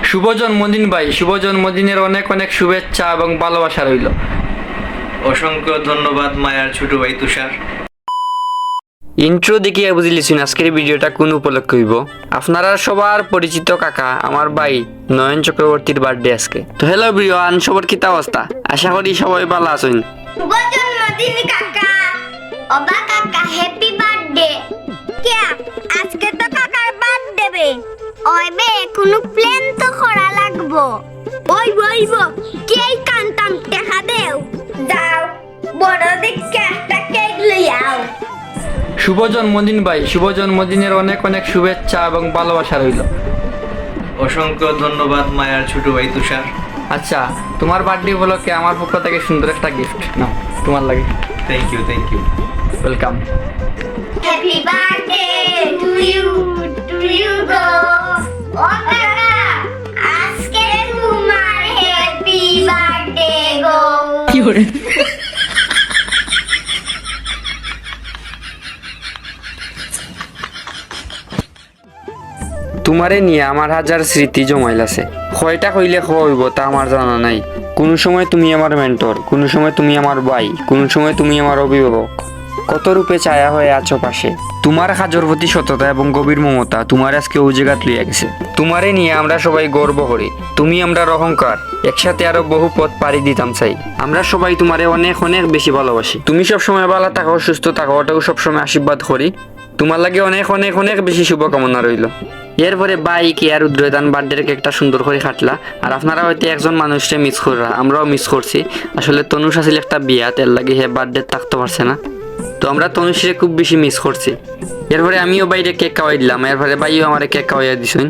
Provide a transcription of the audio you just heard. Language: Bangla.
শুভ জন্মদিন ভাই, শুভ জন্মদিনের অনেক অনেক শুভেচ্ছা এবং ভালোবাসা রইল। অসংখ্য ধন্যবাদ মায়ার ছোট ভাই তুষার। ইন্ট্রো দেখিয়ে বুঝলিছুন আজকের ভিডিওটা কোন উপলক্ষে হইব। আপনারা সবার পরিচিত কাকা আমার ভাই নয়ন চক্রবর্তীর বার্থডে আজকে। তো হ্যালো ব্রিয়ান, সবার কি অবস্থা? আশা করি সবাই ভালো আছেন। শুভ জন্মদিন কাকা। ওবা কাকা হ্যাপি বার্থডে। কে আজকে তো কাকার বার্থডে বে। ওইবে কোনো প্ল্যান তো করা লাগবো। ওইব কে কান্তাম দেখা দেও। যাও বড় দেখে একটা কেক লই আও। শুভ জন্মদিন ভাই, শুভ জন্মদিনের অনেক অনেক শুভেচ্ছা এবং ভালোবাসা রইল। অসংখ্য ধন্যবাদ মায়ার ছোট ভাই তুষার। আচ্ছা, তোমার বার্থডে উপলক্ষে আমার পক্ষ থেকে সুন্দর একটা গিফট নাও, তোমার লাগে। Thank you welcome. Happy birthday to you গো। ও কাকা আজকে তোমার হ্যাপি বার্থডে গো। তোমারে নিয়ে আমার হাজার স্মৃতি জমাইল আছে। কয়টা কইলে হইব তা আমার জানা নাই। কোন সময় তুমি আমার মেন্টর, কোন সময় তুমি আমার ভাই, কোন সময় তুমি আমার অভিভাবক। কত রূপে ছায়া হয়ে আছো পাশে। তোমার কাজের প্রতি সততা এবং গভীর মমতা তোমার আজকে ও জায়গাত লইয়া গেছে। তোমারে নিয়ে আমরা সবাই গর্ব করি। তুমি আমরা অহংকার। একসাথে আরো বহু পথ পাড়ি দিতাম চাই। আমরা সবাই তোমারে অনেক অনেক বেশি ভালোবাসি। তুমি সবসময় ভালো থাকো, সুস্থ থাকো, ওটাও সবসময় আশীর্বাদ করি। তোমার লাগে অনেক অনেক অনেক বেশি শুভকামনা রইল। এরপরে বাইকে আর রুদ্রদান বার্থডে কেকটা সুন্দর করে কাটলা। আর আপনারা হয়তো একজন মানুষকে মিস কররা, আমরাও মিস করছি। আসলে তনুষ আসলে একটা বিয়া, তেল লাগে হে বার্থডে থাকতে পারছে না, তো আমরা তনুষকে খুব বেশি মিস করছি। এরপরে আমিও বাইরে কেক খাওয়াই দিলাম, এরপরে বাইও আমার কেক খাওয়াইয়া দিছুন।